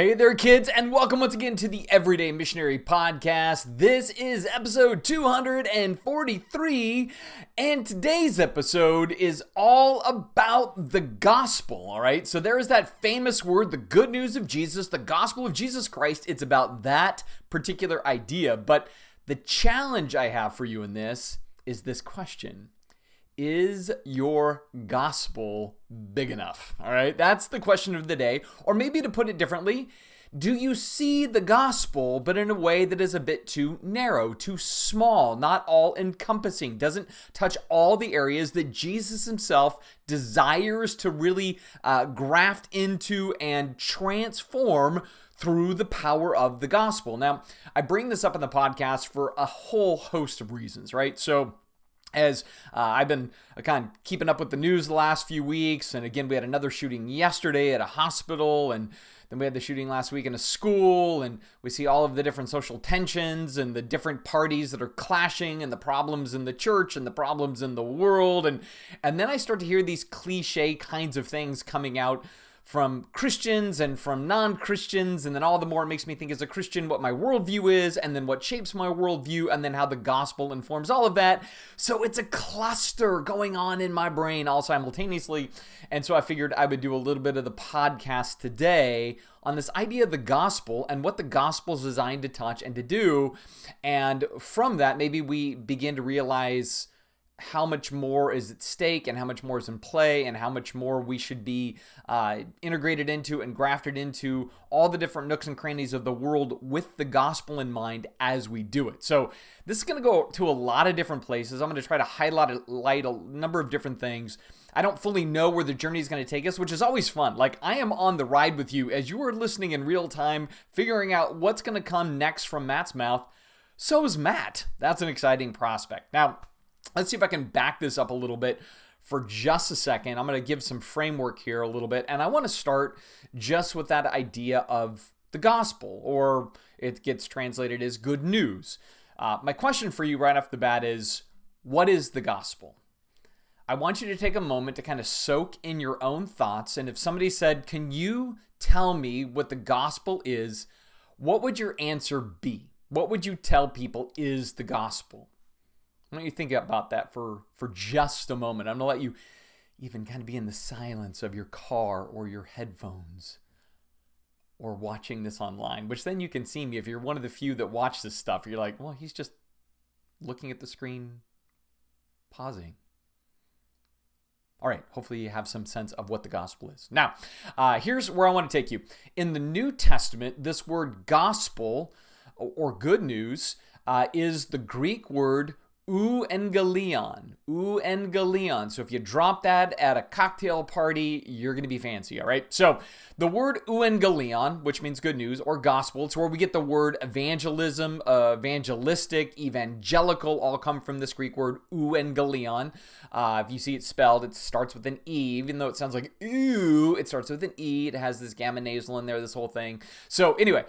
Well, hey there, kids, and welcome once again to the Everyday Missionary Podcast. This is episode 243, and today's episode is all about the gospel, all right? So there is that famous word, the good news of Jesus, the gospel of Jesus Christ. It's about that particular idea, but the challenge I have for you in this is this question. Is your gospel big enough? All right, that's the question of the day. Or maybe to put it differently, do you see the gospel, but in a way that is a bit too narrow, too small, not all encompassing, doesn't touch all the areas that Jesus himself desires to really graft into and transform through the power of the gospel? Now, I bring this up in the podcast for a whole host of reasons, right? So, as I've been kind of keeping up with the news the last few weeks, and again, we had another shooting yesterday at a hospital, and then we had the shooting last week in a school, and we see all of the different social tensions and the different parties that are clashing and the problems in the church and the problems in the world, and then I start to hear these cliche kinds of things coming out from Christians and from non-Christians, and then all the more it makes me think as a Christian what my worldview is, and then what shapes my worldview, and then how the gospel informs all of that. So it's a cluster going on in my brain all simultaneously, and so I figured I would do a little bit of the podcast today on this idea of the gospel and what the gospel is designed to touch and to do, and from that maybe we begin to realize how much more is at stake and how much more is in play and how much more we should be integrated into and grafted into all the different nooks and crannies of the world with the gospel in mind as we do it. So this is going to go to a lot of different places. I'm going to try to highlight a number of different things. I don't fully know where the journey is going to take us, which is always fun. Like, I am on the ride with you as you are listening in real time, figuring out what's going to come next from Matt's mouth. So is Matt. That's an exciting prospect. Now, let's see if I can back this up a little bit for just a second. I'm going to give some framework here a little bit, and I want to start just with that idea of the gospel, or it gets translated as good news. My question for you right off the bat is, what is the gospel? I want you to take a moment to kind of soak in your own thoughts, and if somebody said, can you tell me what the gospel is, what would your answer be? What would you tell people is the gospel? Why don't you think about that for just a moment? I'm going to let you even kind of be in the silence of your car or your headphones or watching this online, which then you can see me. If you're one of the few that watch this stuff, you're like, well, he's just looking at the screen, pausing. All right, hopefully you have some sense of what the gospel is. Now, here's where I want to take you. In the New Testament, this word gospel or good news is the Greek word euangelion. Euangelion. So if you drop that at a cocktail party, you're going to be fancy, all right? So the word euangelion, which means good news, or gospel, it's where we get the word evangelism, evangelistic, evangelical, all come from this Greek word euangelion. If you see it spelled, it starts with an E, even though it sounds like ew, it starts with an E. It has this gamma nasal in there, this whole thing. So anyway,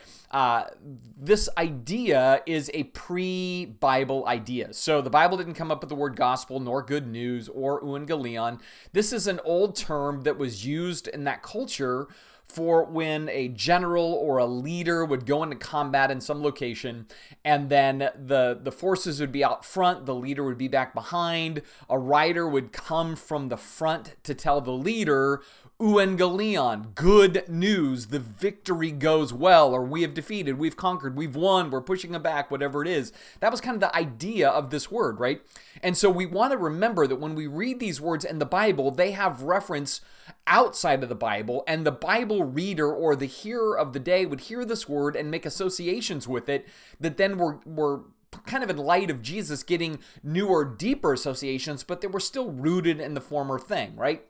this idea is a pre-Bible idea. So the Bible didn't come up with the word gospel, nor good news, or euangelion. This is an old term that was used in that culture for when a general or a leader would go into combat in some location, and then the forces would be out front, the leader would be back behind, a rider would come from the front to tell the leader, euangelion, good news, the victory goes well, or we have defeated, we've conquered, we've won, we're pushing them back, whatever it is. That was kind of the idea of this word, right? And so we want to remember that when we read these words in the Bible, they have reference outside of the Bible, and the Bible reader or the hearer of the day would hear this word and make associations with it that then were kind of in light of Jesus getting newer, deeper associations, but they were still rooted in the former thing, right?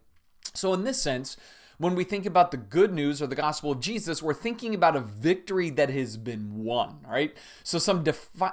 So in this sense, when we think about the good news or the gospel of Jesus, we're thinking about a victory that has been won, right? So some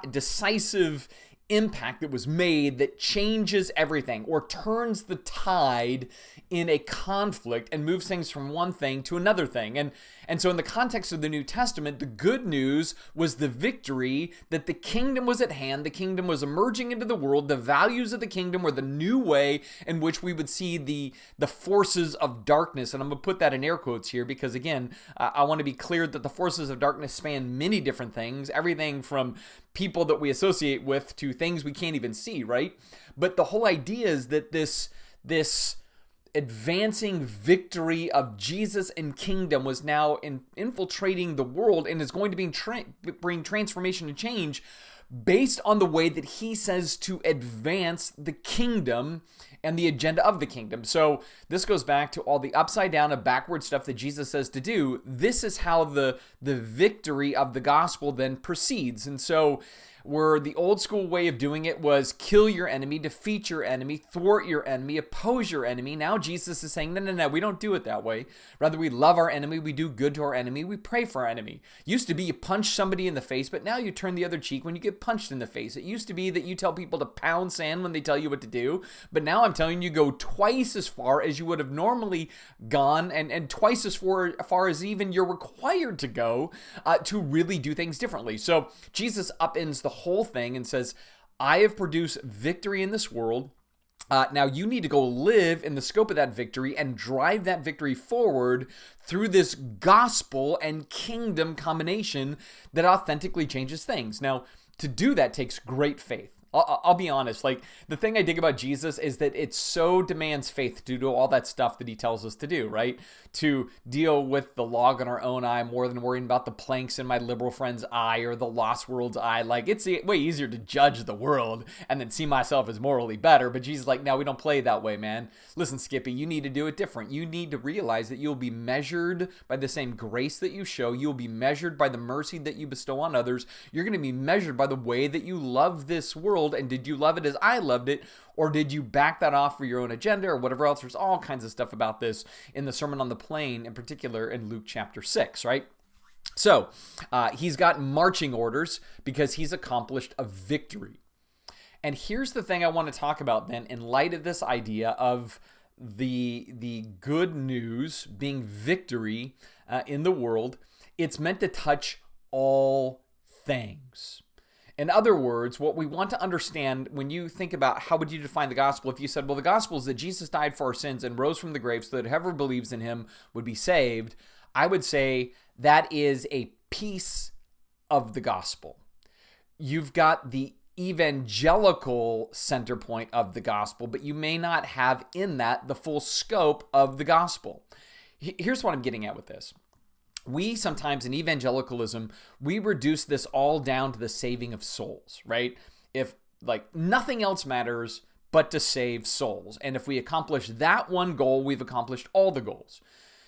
decisive impact that was made that changes everything or turns the tide in a conflict and moves things from one thing to another thing. And And so in the context of the New Testament, the good news was the victory that the kingdom was at hand, the kingdom was emerging into the world, the values of the kingdom were the new way in which we would see the forces of darkness. And I'm going to put that in air quotes here because, again, I want to be clear that the forces of darkness span many different things, everything from people that we associate with to things we can't even see, right? But the whole idea is that this advancing victory of Jesus and kingdom was now infiltrating the world and is going to bring transformation and change based on the way that he says to advance the kingdom and the agenda of the kingdom. So this goes back to all the upside down and backward stuff that Jesus says to do. This is how the victory of the gospel then proceeds. And so where the old school way of doing it was kill your enemy, defeat your enemy, thwart your enemy, oppose your enemy. Now Jesus is saying, no, we don't do it that way. Rather, we love our enemy, we do good to our enemy, we pray for our enemy. Used to be you punch somebody in the face, but now you turn the other cheek when you get punched in the face. It used to be that you tell people to pound sand when they tell you what to do, but now I'm telling you go twice as far as you would have normally gone and twice as far as even you're required to go to really do things differently. So Jesus upends the whole thing and says, I have produced victory in this world. Now you need to go live in the scope of that victory and drive that victory forward through this gospel and kingdom combination that authentically changes things. Now, to do that takes great faith. I'll be honest, like the thing I dig about Jesus is that it so demands faith to do all that stuff that he tells us to do, right? To deal with the log in our own eye more than worrying about the planks in my liberal friend's eye or the lost world's eye. Like it's way easier to judge the world and then see myself as morally better. But Jesus is like, no, we don't play that way, man. Listen, Skippy, you need to do it different. You need to realize that you'll be measured by the same grace that you show. You'll be measured by the mercy that you bestow on others. You're going to be measured by the way that you love this world. And did you love it as I loved it, or did you back that off for your own agenda or whatever else? There's all kinds of stuff about this in the Sermon on the Plain, in particular in Luke chapter 6, right? So he's got marching orders because he's accomplished a victory. And here's the thing I want to talk about then in light of this idea of the good news being victory in the world. It's meant to touch all things. In other words, what we want to understand when you think about how would you define the gospel, if you said, well, the gospel is that Jesus died for our sins and rose from the grave so that whoever believes in him would be saved, I would say that is a piece of the gospel. You've got the evangelical center point of the gospel, but you may not have in that the full scope of the gospel. Here's what I'm getting at with this. We sometimes in evangelicalism, we reduce this all down to the saving of souls, right? If like nothing else matters but to save souls. And if we accomplish that one goal, we've accomplished all the goals.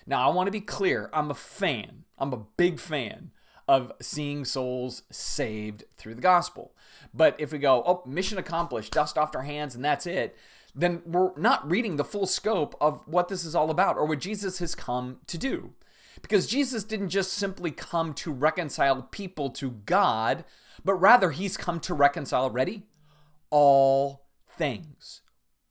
Now, I want to be clear. I'm a big fan of seeing souls saved through the gospel. But if we go, oh, mission accomplished, dust off our hands and that's it, then we're not reading the full scope of what this is all about or what Jesus has come to do. Because Jesus didn't just simply come to reconcile people to God, but rather he's come to reconcile, ready? All things.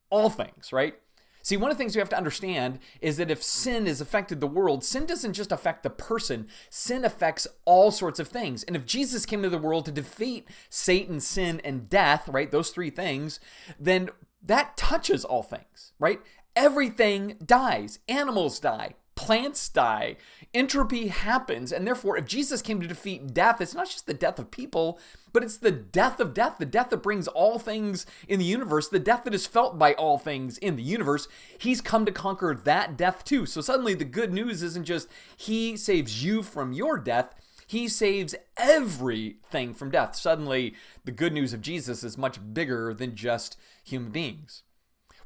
All things, right? See, one of the things we have to understand is that if sin has affected the world, sin doesn't just affect the person. Sin affects all sorts of things. And if Jesus came to the world to defeat Satan, sin, and death, right, those three things, then that touches all things, right? Everything dies. Animals die. Plants die. Entropy happens. And therefore, if Jesus came to defeat death, it's not just the death of people, but it's the death of death, the death that brings all things in the universe, the death that is felt by all things in the universe. He's come to conquer that death too. So suddenly the good news isn't just he saves you from your death, he saves everything from death. Suddenly the good news of Jesus is much bigger than just human beings.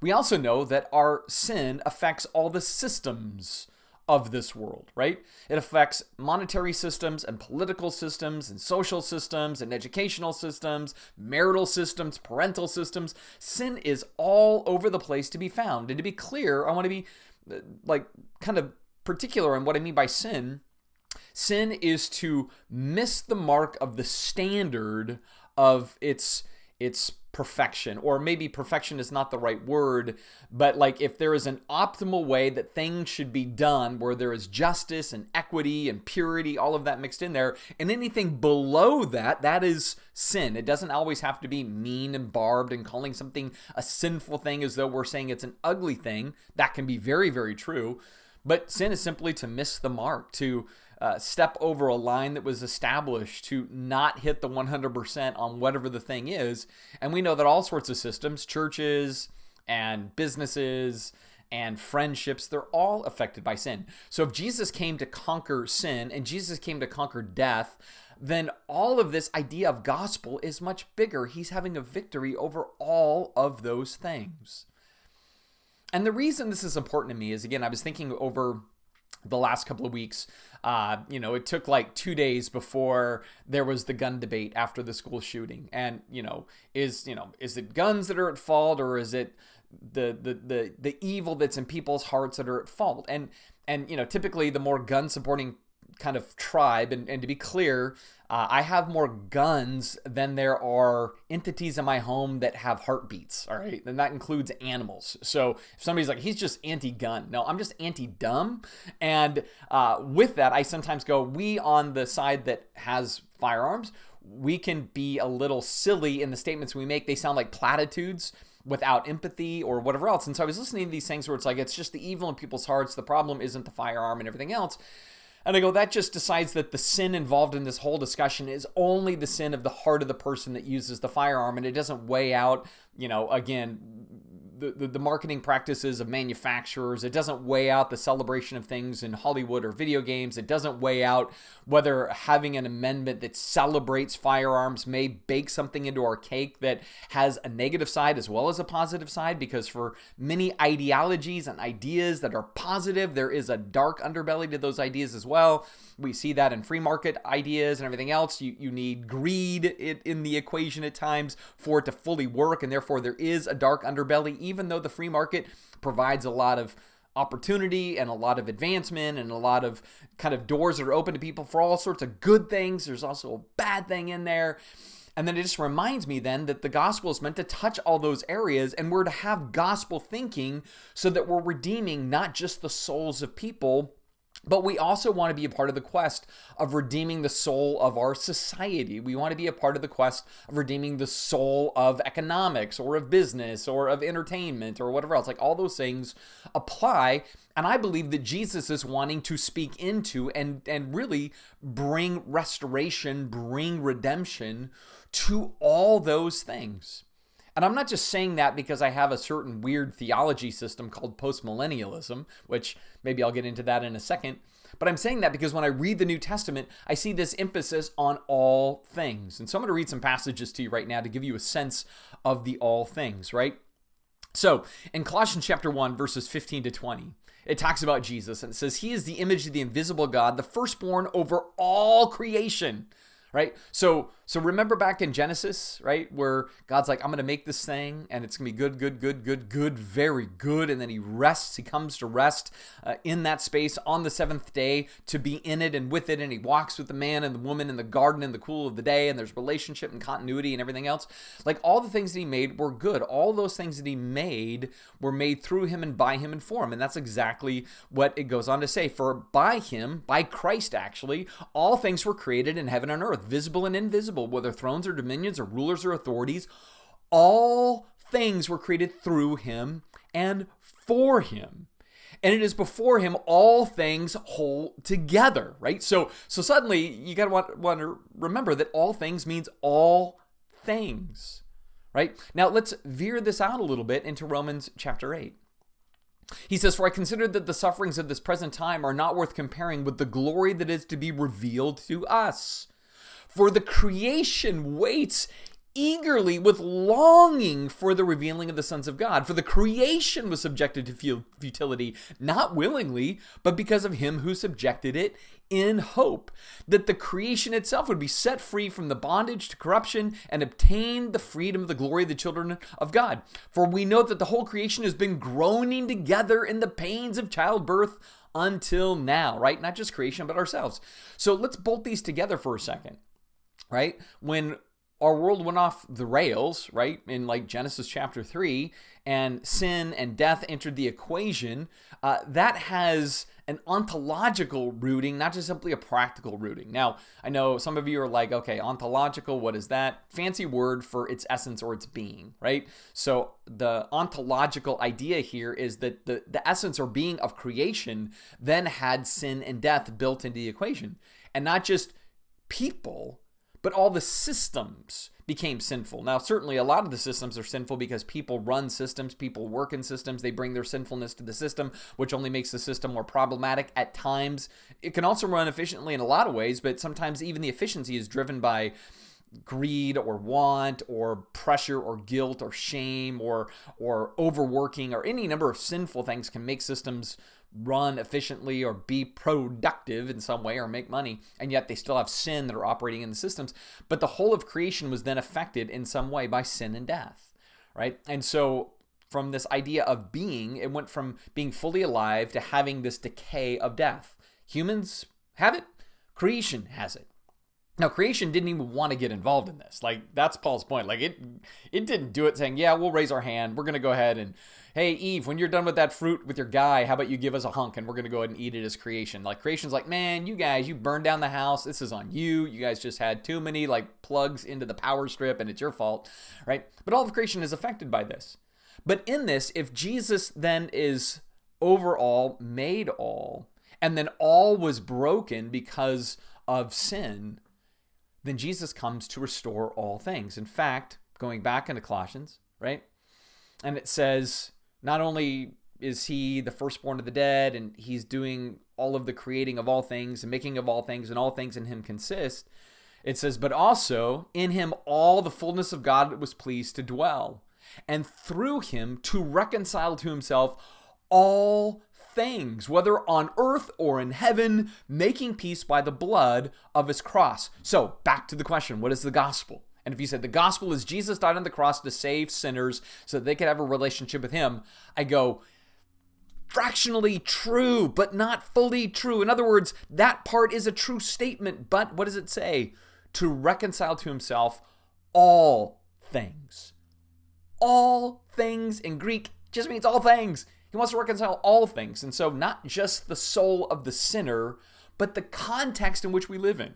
We also know that our sin affects all the systems of this world, right? It affects monetary systems and political systems and social systems and educational systems, marital systems, parental systems. Sin is all over the place to be found. And to be clear, I want to be kind of particular on what I mean by sin. Sin is to miss the mark of the standard of its it's perfection, or maybe perfection is not the right word, but like if there is an optimal way that things should be done where there is justice and equity and purity, all of that mixed in there, and anything below that, that is sin. It doesn't always have to be mean and barbed and calling something a sinful thing as though we're saying it's an ugly thing. That can be very, very true. But sin is simply to miss the mark, to step over a line that was established, to not hit the 100% on whatever the thing is. And we know that all sorts of systems, churches and businesses and friendships, they're all affected by sin. So if Jesus came to conquer sin and Jesus came to conquer death, then all of this idea of gospel is much bigger. He's having a victory over all of those things. And the reason this is important to me is, again, I was thinking over the last couple of weeks, it took like 2 days before there was the gun debate after the school shooting. And, is it guns that are at fault, or is it the evil that's in people's hearts that are at fault? And typically the more gun supporting kind of tribe, and to be clear, I have more guns than there are entities in my home that have heartbeats, all right? And that includes animals. So if somebody's like, he's just anti-gun. No, I'm just anti-dumb. And with that, I sometimes go, we on the side that has firearms, we can be a little silly in the statements we make. They sound like platitudes without empathy or whatever else. And so I was listening to these things where it's like, it's just the evil in people's hearts. The problem isn't the firearm and everything else. And I go, that just decides that the sin involved in this whole discussion is only the sin of the heart of the person that uses the firearm. And it doesn't weigh out, again, the marketing practices of manufacturers. It doesn't weigh out the celebration of things in Hollywood or video games. It doesn't weigh out whether having an amendment that celebrates firearms may bake something into our cake that has a negative side as well as a positive side, because for many ideologies and ideas that are positive, there is a dark underbelly to those ideas as well. We see that in free market ideas and everything else. You need greed in the equation at times for it to fully work, and therefore there is a dark underbelly, even though the free market provides a lot of opportunity and a lot of advancement and a lot of kind of doors that are open to people for all sorts of good things. There's also a bad thing in there. And then it just reminds me then that the gospel is meant to touch all those areas, and we're to have gospel thinking so that we're redeeming not just the souls of people, but we also want to be a part of the quest of redeeming the soul of our society. We want to be a part of the quest of redeeming the soul of economics or of business or of entertainment or whatever else. Like, all those things apply. And I believe that Jesus is wanting to speak into and really bring restoration, bring redemption to all those things. And I'm not just saying that because I have a certain weird theology system called postmillennialism, which maybe I'll get into that in a second. But I'm saying that because when I read the New Testament, I see this emphasis on all things. And so I'm going to read some passages to you right now to give you a sense of the all things, right? So in Colossians chapter 1, verses 15 to 20, it talks about Jesus, and it says, he is the image of the invisible God, the firstborn over all creation. Right? So remember back in Genesis, right? Where God's like, I'm going to make this thing and it's going to be good, very good. And then he rests. He comes to rest in that space on the seventh day to be in it and with it. And he walks with the man and the woman in the garden in the cool of the day. And there's relationship and continuity and everything else. Like, all the things that he made were good. All those things that he made were made through him and by him and for him. And that's exactly what it goes on to say. For by him, by Christ actually, all things were created in heaven and earth, visible and invisible, whether thrones or dominions or rulers or authorities. All things were created through him and for him. And it is before him all things hold together, right? So suddenly you got to want to remember that all things means all things, right? Now let's veer this out a little bit into Romans chapter 8. He says, for I consider that the sufferings of this present time are not worth comparing with the glory that is to be revealed to us. For the creation waits eagerly with longing for the revealing of the sons of God. For the creation was subjected to futility, not willingly, but because of him who subjected it, in hope that the creation itself would be set free from the bondage to corruption and obtain the freedom of the glory of the children of God. For we know that the whole creation has been groaning together in the pains of childbirth until now, right? Not just creation, but ourselves. So let's bolt these together for a second. Right? When our world went off the rails, right? In like Genesis chapter 3, and sin and death entered the equation, that has an ontological rooting, not just simply a practical rooting. Now, I know some of you are like, okay, ontological, what is that? Fancy word for its essence or its being, right? So the ontological idea here is that the essence or being of creation then had sin and death built into the equation. And not just people, but all the systems became sinful. Now, certainly a lot of the systems are sinful because people run systems, people work in systems, they bring their sinfulness to the system, which only makes the system more problematic at times. It can also run efficiently in a lot of ways, but sometimes even the efficiency is driven by greed or want or pressure or guilt or shame or overworking, or any number of sinful things can make systems run efficiently or be productive in some way or make money, and yet they still have sin that are operating in the systems. But the whole of creation was then affected in some way by sin and death, right? And so from this idea of being, it went from being fully alive to having this decay of death. Humans have it, creation has it. Now, creation didn't even want to get involved in this. Like, that's Paul's point. Like, it didn't do it saying, yeah, we'll raise our hand. We're going to go ahead and, hey, Eve, when you're done with that fruit with your guy, how about you give us a hunk and we're going to go ahead and eat it as creation. Like, creation's like, man, you guys, you burned down the house. This is on you. You guys just had too many, like, plugs into the power strip and it's your fault, right? But all of creation is affected by this. But in this, if Jesus then is overall made all, and then all was broken because of sin, then Jesus comes to restore all things. In fact, going back into Colossians, right? And it says, not only is he the firstborn of the dead, and he's doing all of the creating of all things and making of all things, and all things in him consist. It says, but also in him all the fullness of God was pleased to dwell, and through him to reconcile to himself all things, whether on earth or in heaven, making peace by the blood of his cross. So back to the question, what is the gospel? And if you said the gospel is Jesus died on the cross to save sinners so that they could have a relationship with him, I go, fractionally true, but not fully true. In other words, that part is a true statement, but what does it say? To reconcile to himself all things. All things in Greek just means all things. He wants to reconcile all things. And so not just the soul of the sinner, but the context in which we live in,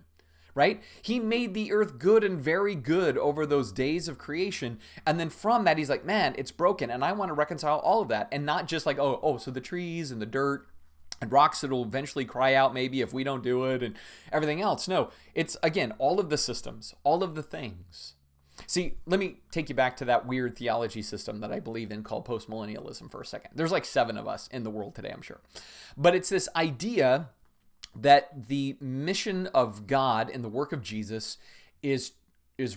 right? He made the earth good and very good over those days of creation. And then from that, he's like, man, it's broken. And I want to reconcile all of that. And not just like, so the trees and the dirt and rocks that will eventually cry out maybe if we don't do it and everything else. No, it's, again, all of the systems, all of the things. See, let me take you back to that weird theology system that I believe in called postmillennialism for a second. There's like 7 of us in the world today, I'm sure. But it's this idea that the mission of God and the work of Jesus is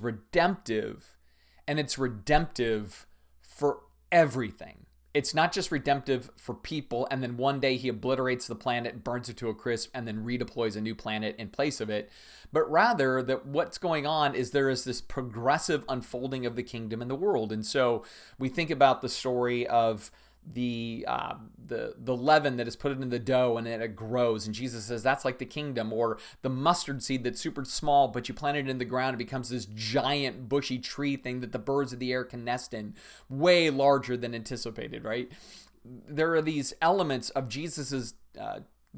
redemptive, and it's redemptive for everything. It's not just redemptive for people, and then one day he obliterates the planet, burns it to a crisp, and then redeploys a new planet in place of it. But rather, that what's going on is there is this progressive unfolding of the kingdom in the world. And so we think about the story of the leaven that is put into the dough and it grows, and Jesus says that's like the kingdom. Or the mustard seed that's super small, but you plant it in the ground, it becomes this giant bushy tree thing that the birds of the air can nest in, way larger than anticipated, right? There are these elements of Jesus's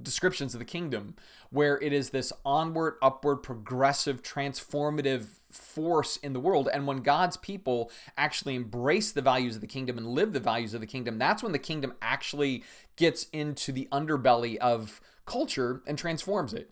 descriptions of the kingdom where it is this onward, upward, progressive, transformative force in the world. And when God's people actually embrace the values of the kingdom and live the values of the kingdom, that's when the kingdom actually gets into the underbelly of culture and transforms it.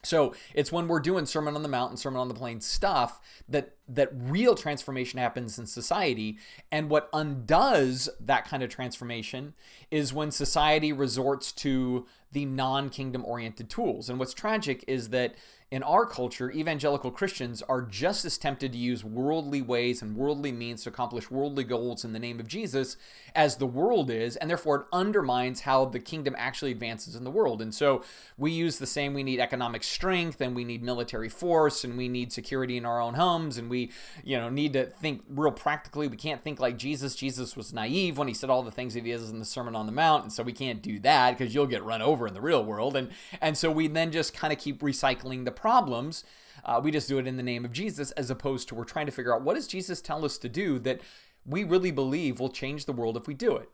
So it's when we're doing Sermon on the Mount and Sermon on the Plain stuff that real transformation happens in society. And what undoes that kind of transformation is when society resorts to the non-kingdom oriented tools. And what's tragic is that in our culture, evangelical Christians are just as tempted to use worldly ways and worldly means to accomplish worldly goals in the name of Jesus as the world is, and therefore it undermines how the kingdom actually advances in the world. And so we use the same, we need economic strength, and we need military force, and we need security in our own homes, and we need to think real practically. We can't think like Jesus. Jesus was naive when he said all the things that he is in the Sermon on the Mount, and so we can't do that because you'll get run over in the real world. And so we then just kind of keep recycling the problems. We just do it in the name of Jesus, as opposed to we're trying to figure out what does Jesus tell us to do that we really believe will change the world if we do it.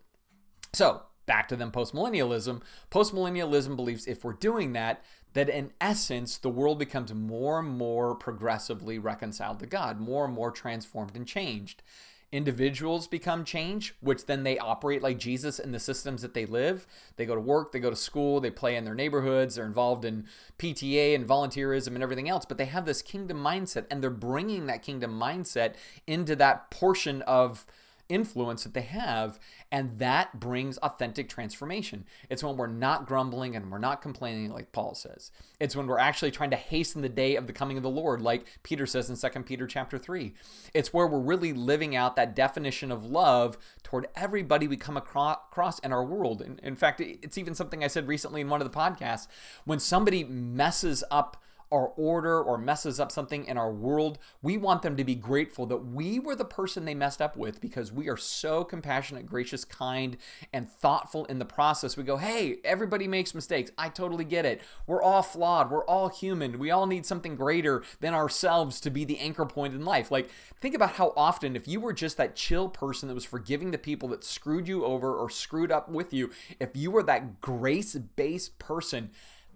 So back to them postmillennialism. Postmillennialism believes if we're doing that in essence, the world becomes more and more progressively reconciled to God, more and more transformed and changed. Individuals become changed, which then they operate like Jesus in the systems that they live. They go to work, they go to school, they play in their neighborhoods, they're involved in PTA and volunteerism and everything else, but they have this kingdom mindset, and they're bringing that kingdom mindset into that portion of influence that they have, and that brings authentic transformation. It's when we're not grumbling and we're not complaining, like Paul says. It's when we're actually trying to hasten the day of the coming of the Lord, like Peter says in 2 Peter chapter 3. It's where we're really living out that definition of love toward everybody we come across in our world. In fact, it's even something I said recently in one of the podcasts. When somebody messes up our order or messes up something in our world, we want them to be grateful that we were the person they messed up with, because we are so compassionate, gracious, kind, and thoughtful in the process. We go, hey, everybody makes mistakes. I totally get it. We're all flawed. We're all human. We all need something greater than ourselves to be the anchor point in life. Like, think about how often, if you were just that chill person that was forgiving the people that screwed you over or screwed up with you, if you were that grace-based person,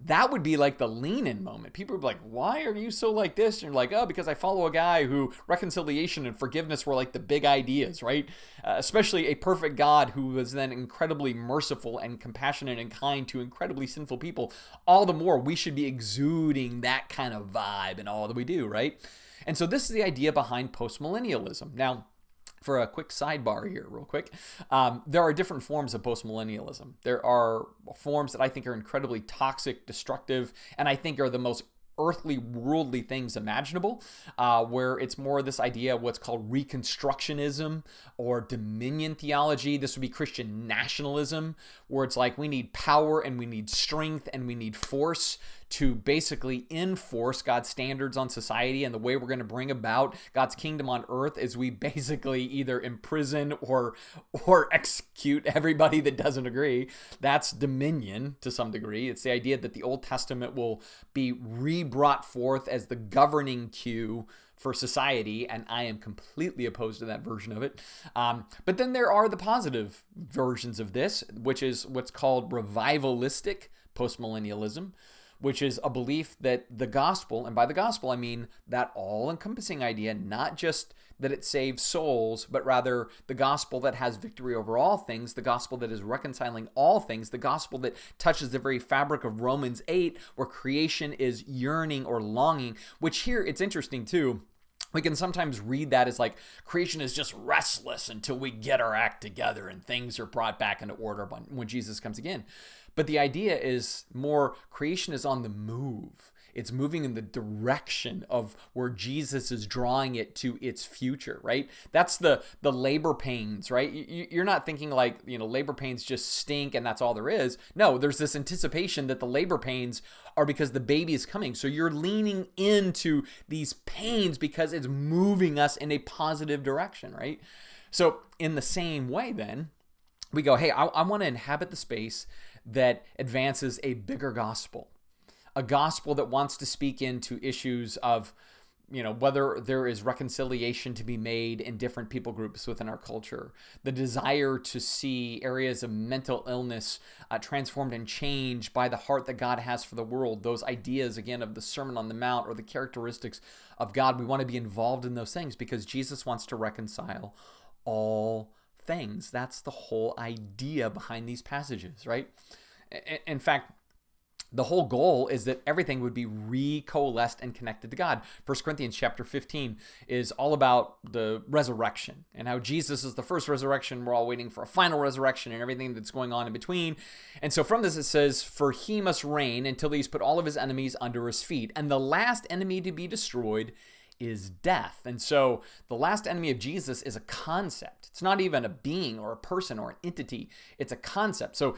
that would be like the lean-in moment. People would be like, why are you so like this? And you're like, oh, because I follow a guy who reconciliation and forgiveness were like the big ideas, right? Especially a perfect God who was then incredibly merciful and compassionate and kind to incredibly sinful people. All the more we should be exuding that kind of vibe in all that we do, right? And so this is the idea behind postmillennialism. Now, for a quick sidebar here, real quick, there are different forms of postmillennialism. There are forms that I think are incredibly toxic, destructive, and I think are the most earthly, worldly things imaginable, where it's more this idea of what's called reconstructionism or dominion theology. This would be Christian nationalism, where it's like we need power and we need strength and we need force to basically enforce God's standards on society. And the way we're going to bring about God's kingdom on earth is we basically either imprison or execute everybody that doesn't agree. That's dominion to some degree. It's the idea that the Old Testament will be brought forth as the governing cue for society, and I am completely opposed to that version of it. But then there are the positive versions of this, which is what's called revivalistic postmillennialism, which is a belief that the gospel, and by the gospel I mean that all-encompassing idea, not just that it saves souls, but rather the gospel that has victory over all things, the gospel that is reconciling all things, the gospel that touches the very fabric of Romans 8, where creation is yearning or longing, which here, it's interesting too. We can sometimes read that as like creation is just restless until we get our act together and things are brought back into order when Jesus comes again. But the idea is more creation is on the move. It's moving in the direction of where Jesus is drawing it to its future, right? That's the labor pains, right? You're not thinking like, labor pains just stink and that's all there is. No, there's this anticipation that the labor pains are because the baby is coming. So you're leaning into these pains because it's moving us in a positive direction, right? So in the same way then, we go, hey, I want to inhabit the space that advances a bigger gospel. A gospel that wants to speak into issues of, whether there is reconciliation to be made in different people groups within our culture, the desire to see areas of mental illness transformed and changed by the heart that God has for the world, those ideas, again, of the Sermon on the Mount or the characteristics of God. We want to be involved in those things because Jesus wants to reconcile all things. That's the whole idea behind these passages, right? In fact, the whole goal is that everything would be recoalesced and connected to God. 1 Corinthians chapter 15 is all about the resurrection and how Jesus is the first resurrection. We're all waiting for a final resurrection and everything that's going on in between. And so from this it says, for he must reign until he's put all of his enemies under his feet. And the last enemy to be destroyed is death. And so the last enemy of Jesus is a concept. It's not even a being or a person or an entity. It's a concept. So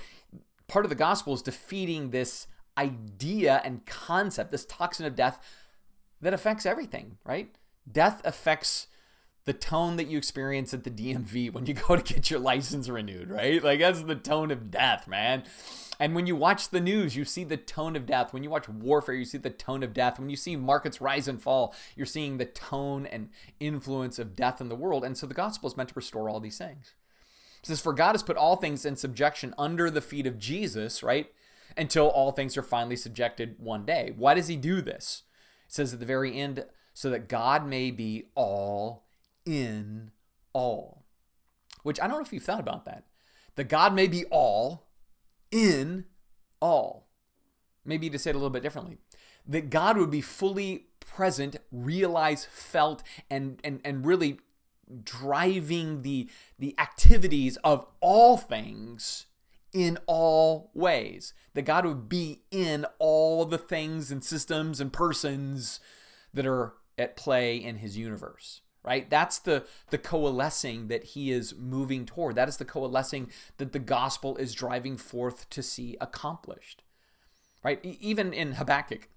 part of the gospel is defeating this idea and concept, this toxin of death that affects everything, right? Death affects the tone that you experience at the DMV when you go to get your license renewed, right? Like, that's the tone of death, man. And when you watch the news, you see the tone of death. When you watch warfare, you see the tone of death. When you see markets rise and fall, you're seeing the tone and influence of death in the world. And so the gospel is meant to restore all these things. It says, for God has put all things in subjection under the feet of Jesus, right? Until all things are finally subjected one day. Why does he do this? It says at the very end, so that God may be all in all. Which I don't know if you've thought about that. That God may be all in all. Maybe to say it a little bit differently. That God would be fully present, realized, felt, and really driving the activities of all things in all ways. That God would be in all the things and systems and persons that are at play in his universe. Right? That's the coalescing that he is moving toward. That is the coalescing that the gospel is driving forth to see accomplished. Right? Even in Habakkuk,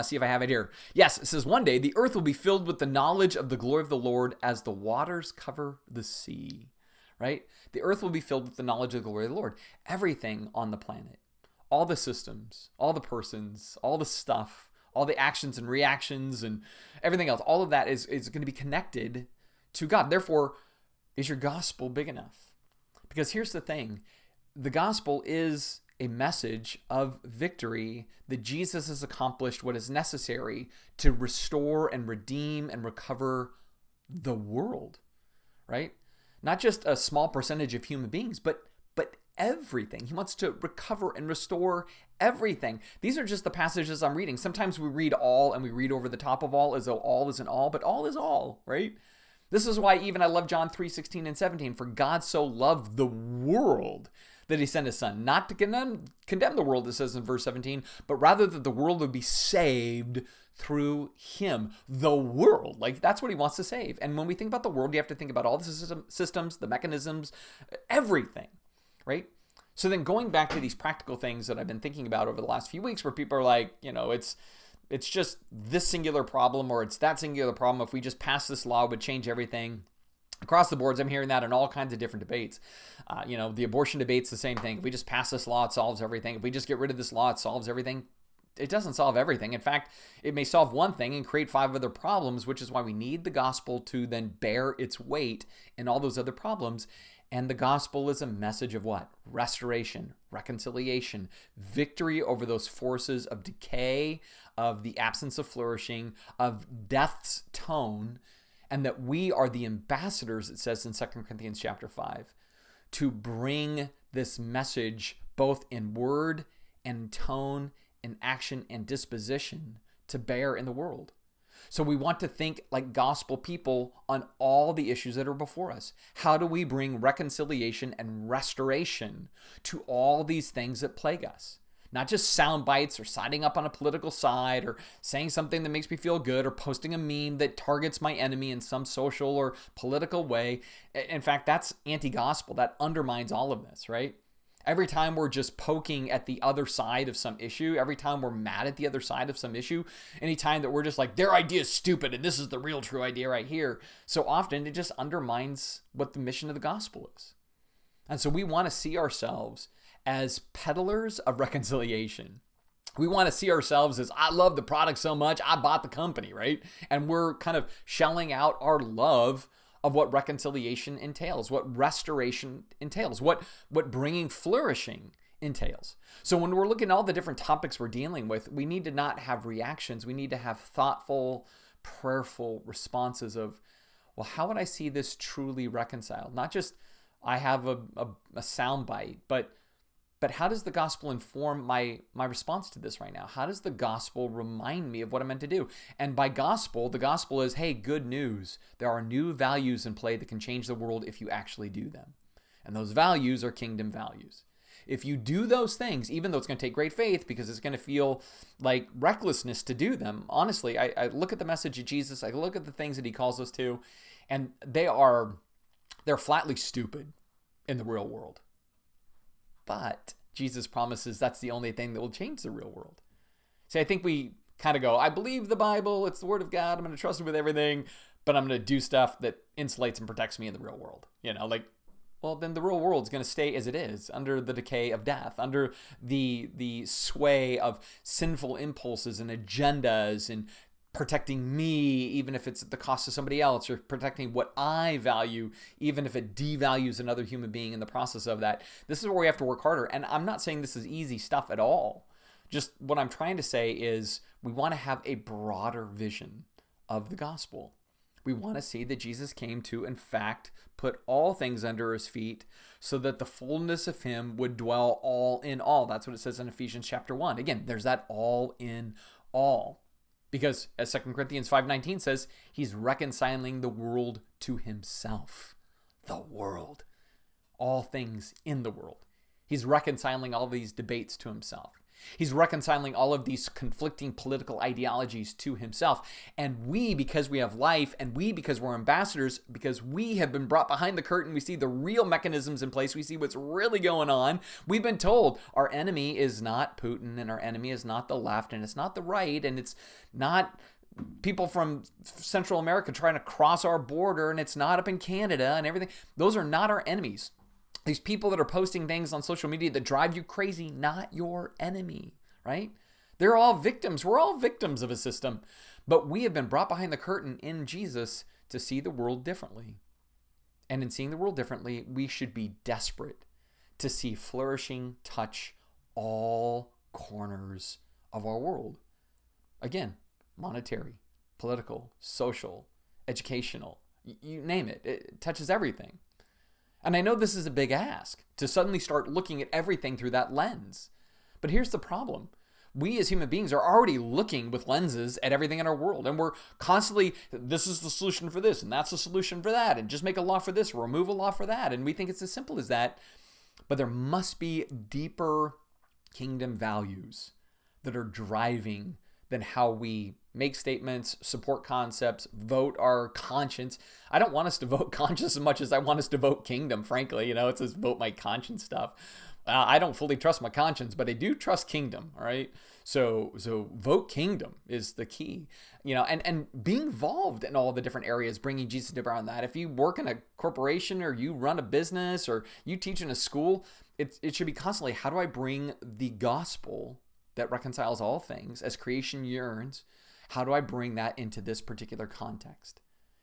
see if I have it here. Yes, it says, one day the earth will be filled with the knowledge of the glory of the Lord as the waters cover the sea. Right? The earth will be filled with the knowledge of the glory of the Lord. Everything on the planet, all the systems, all the persons, all the stuff, all the actions and reactions and everything else, all of that is going to be connected to God. Therefore, is your gospel big enough? Because here's the thing. The gospel is a message of victory, that Jesus has accomplished what is necessary to restore and redeem and recover the world, right? Not just a small percentage of human beings, but everything. He wants to recover and restore everything. These are just the passages I'm reading. Sometimes we read all and we read over the top of all as though all isn't all, but all is all, right? This is why even I love John 3:16 and 17. For God so loved the world that he sent his son, not to condemn the world, it says in verse 17, but rather that the world would be saved through him. The world, like that's what he wants to save. And when we think about the world, you have to think about all the systems, the mechanisms, everything. Right? So then going back to these practical things that I've been thinking about over the last few weeks where people are like, it's just this singular problem or it's that singular problem. If we just pass this law, it would change everything. Across the boards, I'm hearing that in all kinds of different debates. The abortion debate's the same thing. If we just pass this law, it solves everything. If we just get rid of this law, it solves everything. It doesn't solve everything. In fact, it may solve one thing and create 5 other problems, which is why we need the gospel to then bear its weight in all those other problems. And the gospel is a message of what? Restoration, reconciliation, victory over those forces of decay, of the absence of flourishing, of death's tone, and that we are the ambassadors, it says in 2 Corinthians chapter 5, to bring this message both in word and tone, in action and disposition to bear in the world. So we want to think like gospel people on all the issues that are before us. How do we bring reconciliation and restoration to all these things that plague us? Not just sound bites or siding up on a political side or saying something that makes me feel good or posting a meme that targets my enemy in some social or political way. In fact, that's anti-gospel. That undermines all of this, right? Every time we're just poking at the other side of some issue, every time we're mad at the other side of some issue, anytime that we're just like, their idea is stupid and this is the real true idea right here, so often it just undermines what the mission of the gospel is. And so we want to see ourselves as peddlers of reconciliation. We want to see ourselves as, I love the product so much, I bought the company, right? And we're kind of shelling out our love of what reconciliation entails, what restoration entails, what bringing flourishing entails. So when we're looking at all the different topics we're dealing with, we need to not have reactions. We need to have thoughtful, prayerful responses of, well, how would I see this truly reconciled? Not just I have a sound bite, but how does the gospel inform my response to this right now? How does the gospel remind me of what I'm meant to do? And by gospel, the gospel is, hey, good news. There are new values in play that can change the world if you actually do them. And those values are kingdom values. If you do those things, even though it's going to take great faith because it's going to feel like recklessness to do them, honestly, I look at the message of Jesus, I look at the things that he calls us to, and they're flatly stupid in the real world. But Jesus promises that's the only thing that will change the real world. See, I think we kind of go, I believe the Bible, it's the word of God, I'm going to trust it with everything. but I'm going to do stuff that insulates and protects me in the real world. Like, well, then the real world is going to stay as it is, under the decay of death, under the sway of sinful impulses and agendas, and protecting me, even if it's at the cost of somebody else, or protecting what I value, even if it devalues another human being in the process of that. This is where we have to work harder. And I'm not saying this is easy stuff at all. Just what I'm trying to say is we want to have a broader vision of the gospel. We want to see that Jesus came to, in fact, put all things under his feet so that the fullness of him would dwell all in all. That's what it says in Ephesians chapter 1. Again, there's that all in all. Because as 2 Corinthians 5:19 says, he's reconciling the world to himself. The world. All things in the world. He's reconciling all these debates to himself. He's reconciling all of these conflicting political ideologies to himself. And we, because we have life, and we, because we're ambassadors, because we have been brought behind the curtain, we see the real mechanisms in place, we see what's really going on. We've been told our enemy is not Putin, and our enemy is not the left, and it's not the right, and it's not people from Central America trying to cross our border, and it's not up in Canada and everything. Those are not our enemies. These people that are posting things on social media that drive you crazy, not your enemy, right? They're all victims. We're all victims of a system. But we have been brought behind the curtain in Jesus to see the world differently. And in seeing the world differently, we should be desperate to see flourishing touch all corners of our world. Again, monetary, political, social, educational, you name it. It touches everything. And I know this is a big ask to suddenly start looking at everything through that lens. But here's the problem. We as human beings are already looking with lenses at everything in our world. And we're constantly, this is the solution for this, and that's the solution for that, and just make a law for this, or remove a law for that. And we think it's as simple as that. But there must be deeper kingdom values that are driving than how we make statements, support concepts, vote our conscience. I don't want us to vote conscience as much as I want us to vote kingdom, frankly. It's this vote my conscience stuff. I don't fully trust my conscience, but I do trust kingdom, all right? So vote kingdom is the key, and being involved in all the different areas, bringing Jesus to bear on that. If you work in a corporation, or you run a business, or you teach in a school, it should be constantly, how do I bring the gospel that reconciles all things as creation yearns? How do I bring that into this particular context?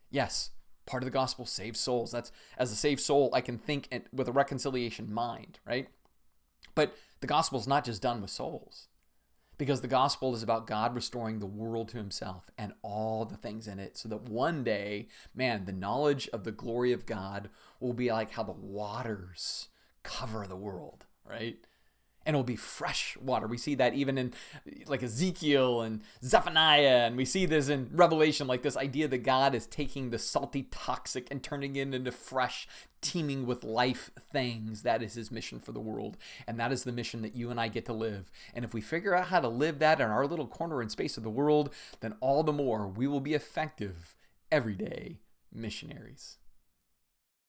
Yes, part of the gospel saves souls. That's, as a saved soul, I can think with a reconciliation mind, right? But the gospel is not just done with souls, because the gospel is about God restoring the world to himself and all the things in it, so that one day, man, the knowledge of the glory of God will be like how the waters cover the world, right? And it'll be fresh water. We see that even in like Ezekiel and Zephaniah, and we see this in Revelation, like this idea that God is taking the salty, toxic and turning it into fresh, teeming with life things. That is his mission for the world. And that is the mission that you and I get to live. And if we figure out how to live that in our little corner and space of the world, then all the more we will be effective, everyday missionaries.